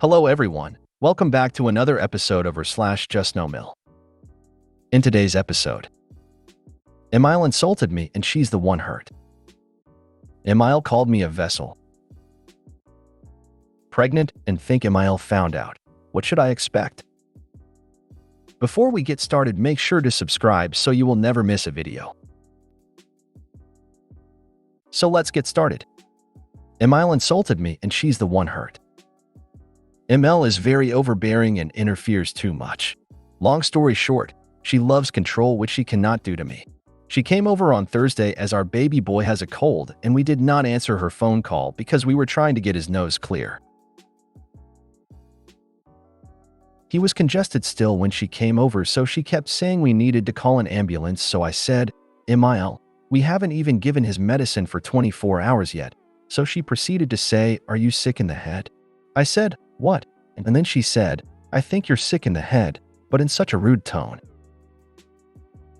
Hello everyone, welcome back to another episode of JustNoMil. In today's episode, Emile insulted me and she's the one hurt. Emile called me a vessel. Pregnant and think Emile found out. What should I expect? Before we get started, make sure to subscribe so you will never miss a video. So let's get started. Emile insulted me and she's the one hurt. Emile is very overbearing and interferes too much. Long story short, she loves control, which she cannot do to me. She came over on Thursday as our baby boy has a cold, and we did not answer her phone call because we were trying to get his nose clear. He was congested still when she came over, so she kept saying we needed to call an ambulance, so I said, Emile, we haven't even given his medicine for 24 hours yet. So she proceeded to say, are you sick in the head? I said, what? And then she said, I think you're sick in the head, but in such a rude tone.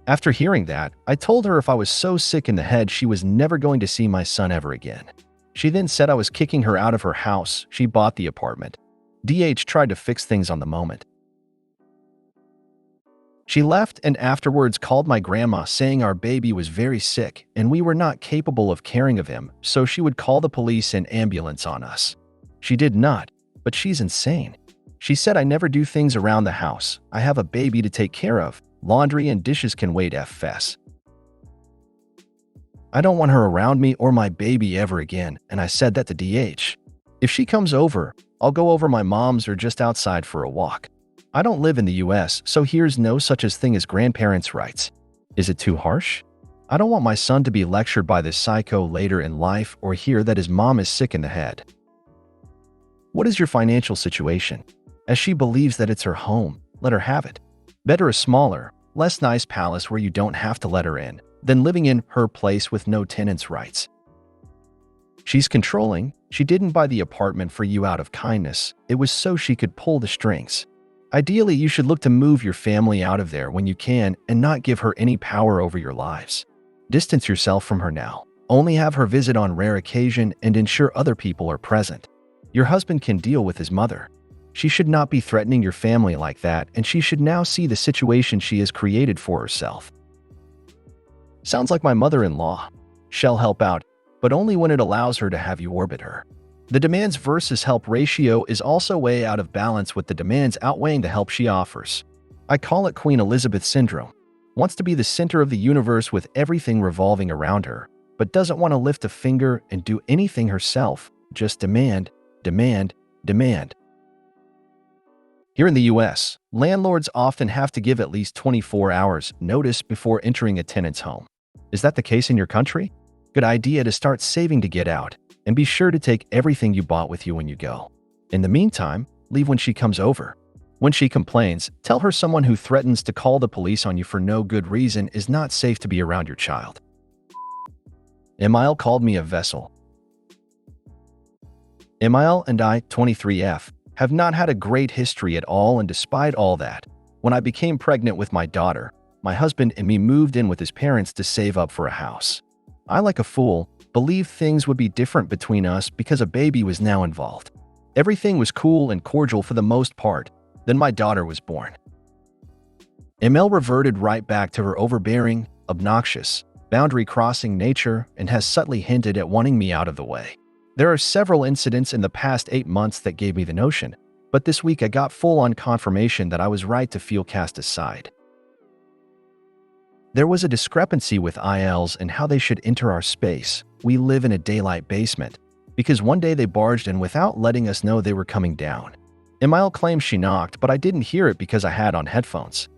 After hearing that, I told her if I was so sick in the head, she was never going to see my son ever again. She then said I was kicking her out of her house. She bought the apartment. DH tried to fix things on the moment. She left and afterwards called my grandma saying our baby was very sick and we were not capable of caring of him, so she would call the police and ambulance on us. She did not, but she's insane. She said I never do things around the house. I have a baby to take care of. Laundry and dishes can wait FS. I don't want her around me or my baby ever again, and I said that to DH. If she comes over, I'll go over my mom's or just outside for a walk. I don't live in the US, so here's no such as thing as grandparents' rights. Is it too harsh? I don't want my son to be lectured by this psycho later in life or hear that his mom is sick in the head. What is your financial situation? As she believes that it's her home, let her have it. Better a smaller, less nice palace where you don't have to let her in, than living in her place with no tenants' rights. She's controlling. She didn't buy the apartment for you out of kindness. It was so she could pull the strings. Ideally, you should look to move your family out of there when you can and not give her any power over your lives. Distance yourself from her now. Only have her visit on rare occasion and ensure other people are present. Your husband can deal with his mother. She should not be threatening your family like that, and she should now see the situation she has created for herself. Sounds like my mother-in-law. She'll help out, but only when it allows her to have you orbit her. The demands versus help ratio is also way out of balance, with the demands outweighing the help she offers. I call it Queen Elizabeth syndrome. Wants to be the center of the universe with everything revolving around her, but doesn't want to lift a finger and do anything herself. Just demand, demand, demand. Here in the US, landlords often have to give at least 24 hours notice before entering a tenant's home. Is that the case in your country? Good idea to start saving to get out, and be sure to take everything you bought with you when you go. In the meantime, leave when she comes over. When she complains, tell her someone who threatens to call the police on you for no good reason is not safe to be around your child. Emile called me a vessel. Emile and I, 23F, have not had a great history at all, and despite all that, when I became pregnant with my daughter, my husband and me moved in with his parents to save up for a house. I, like a fool, believed things would be different between us because a baby was now involved. Everything was cool and cordial for the most part. Then my daughter was born. Emile reverted right back to her overbearing, obnoxious, boundary-crossing nature and has subtly hinted at wanting me out of the way. There are several incidents in the past 8 months that gave me the notion, but this week I got full-on confirmation that I was right to feel cast aside. There was a discrepancy with ILs and how they should enter our space. We live in a daylight basement, because one day they barged in without letting us know they were coming down. Emile claims she knocked, but I didn't hear it because I had on headphones.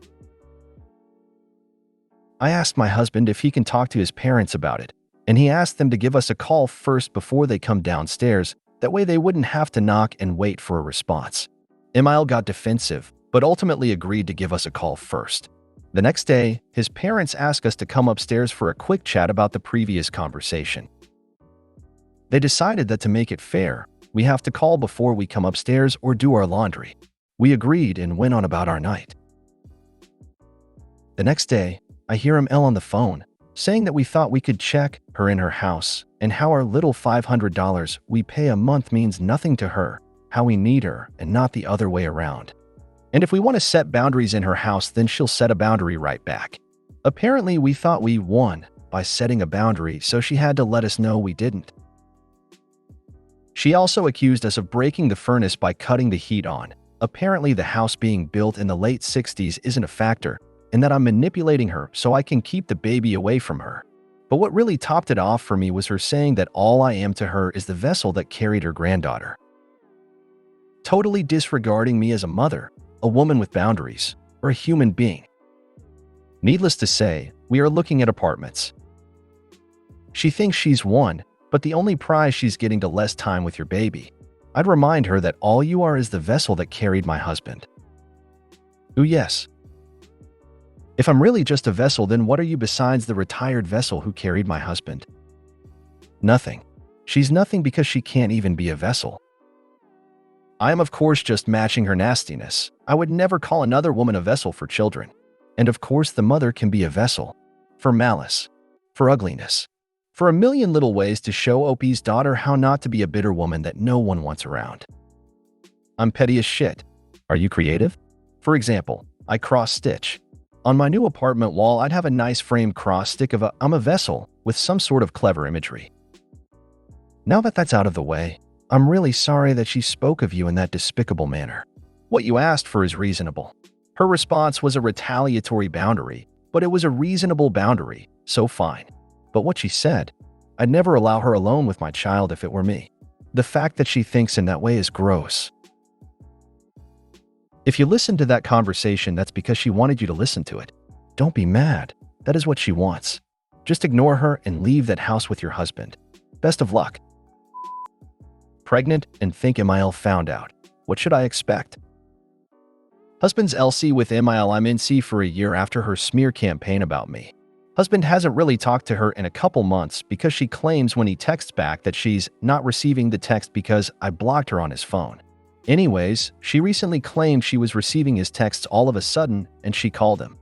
I asked my husband if he can talk to his parents about it, and he asked them to give us a call first before they come downstairs. That way they wouldn't have to knock and wait for a response. Emile got defensive, but ultimately agreed to give us a call first. The next day, his parents asked us to come upstairs for a quick chat about the previous conversation. They decided that to make it fair, we have to call before we come upstairs or do our laundry. We agreed and went on about our night. The next day, I hear Emile on the phone, saying that we thought we could check her in her house and how our little $500 we pay a month means nothing to her, how we need her and not the other way around. And if we want to set boundaries in her house, then she'll set a boundary right back. Apparently, we thought we won by setting a boundary, so she had to let us know we didn't. She also accused us of breaking the furnace by cutting the heat on. Apparently, the house being built in the late 60s isn't a factor, and that I'm manipulating her so I can keep the baby away from her. But what really topped it off for me was her saying that all I am to her is the vessel that carried her granddaughter. Totally disregarding me as a mother, a woman with boundaries, or a human being. Needless to say, we are looking at apartments. She thinks she's won, but the only prize she's getting to less time with your baby. I'd remind her that all you are is the vessel that carried my husband. Ooh, yes. If I'm really just a vessel, then what are you besides the retired vessel who carried my husband? Nothing. She's nothing because she can't even be a vessel. I am, of course, just matching her nastiness. I would never call another woman a vessel for children. And of course, the mother can be a vessel. For malice. For ugliness. For a million little ways to show OP's daughter how not to be a bitter woman that no one wants around. I'm petty as shit. Are you creative? For example, I cross-stitch. On my new apartment wall, I'd have a nice framed cross-stick of I'm a vessel with some sort of clever imagery. Now that that's out of the way, I'm really sorry that she spoke of you in that despicable manner. What you asked for is reasonable. Her response was a retaliatory boundary, but it was a reasonable boundary, so fine. But what she said, I'd never allow her alone with my child if it were me. The fact that she thinks in that way is gross. If you listen to that conversation, that's because she wanted you to listen to it. Don't be mad. That is what she wants. Just ignore her and leave that house with your husband. Best of luck. Pregnant and think MIL found out. What should I expect? Husband's LC with MIL. I'm in C for a year after her smear campaign about me. Husband hasn't really talked to her in a couple months because she claims when he texts back that she's not receiving the text because I blocked her on his phone. Anyways, she recently claimed she was receiving his texts all of a sudden and she called him.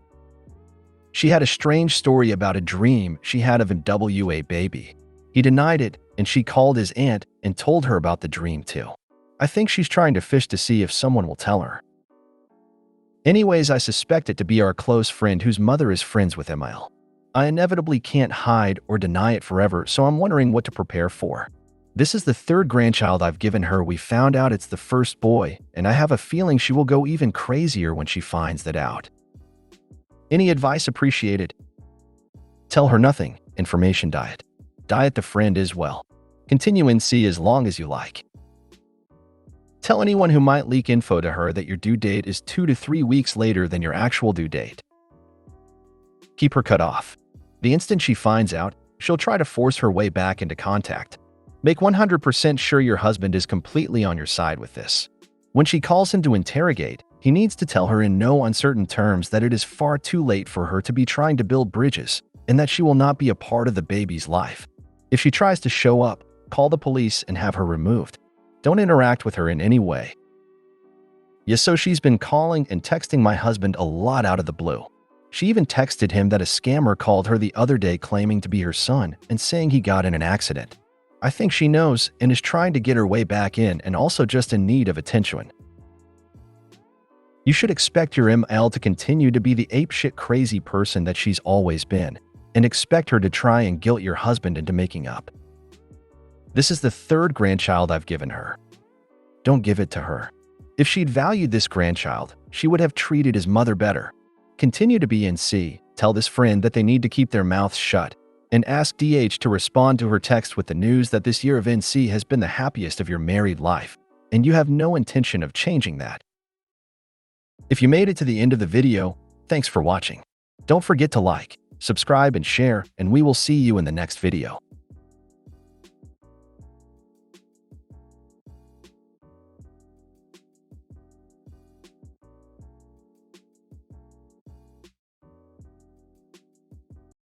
She had a strange story about a dream she had of a WA baby. He denied it and she called his aunt and told her about the dream too. I think she's trying to fish to see if someone will tell her. Anyways, I suspect it to be our close friend whose mother is friends with MIL. I inevitably can't hide or deny it forever, so I'm wondering what to prepare for. This is the third grandchild I've given her. We found out it's the first boy, and I have a feeling she will go even crazier when she finds that out. Any advice appreciated? Tell her nothing. Information diet. Diet the friend as well. Continue in C as long as you like. Tell anyone who might leak info to her that your due date is 2 to 3 weeks later than your actual due date. Keep her cut off. The instant she finds out, she'll try to force her way back into contact. Make 100% sure your husband is completely on your side with this. When she calls him to interrogate, he needs to tell her in no uncertain terms that it is far too late for her to be trying to build bridges and that she will not be a part of the baby's life. If she tries to show up, call the police and have her removed. Don't interact with her in any way. Yes, so she's been calling and texting my husband a lot out of the blue. She even texted him that a scammer called her the other day claiming to be her son and saying he got in an accident. I think she knows and is trying to get her way back in and also just in need of attention. You should expect your ML to continue to be the apeshit crazy person that she's always been, and expect her to try and guilt your husband into making up. This is the third grandchild I've given her. Don't give it to her. If she'd valued this grandchild, she would have treated his mother better. Continue to be in C, tell this friend that they need to keep their mouths shut, and ask DH to respond to her text with the news that this year of NC has been the happiest of your married life, and you have no intention of changing that. If you made it to the end of the video, thanks for watching. Don't forget to like, subscribe, and share, and we will see you in the next video.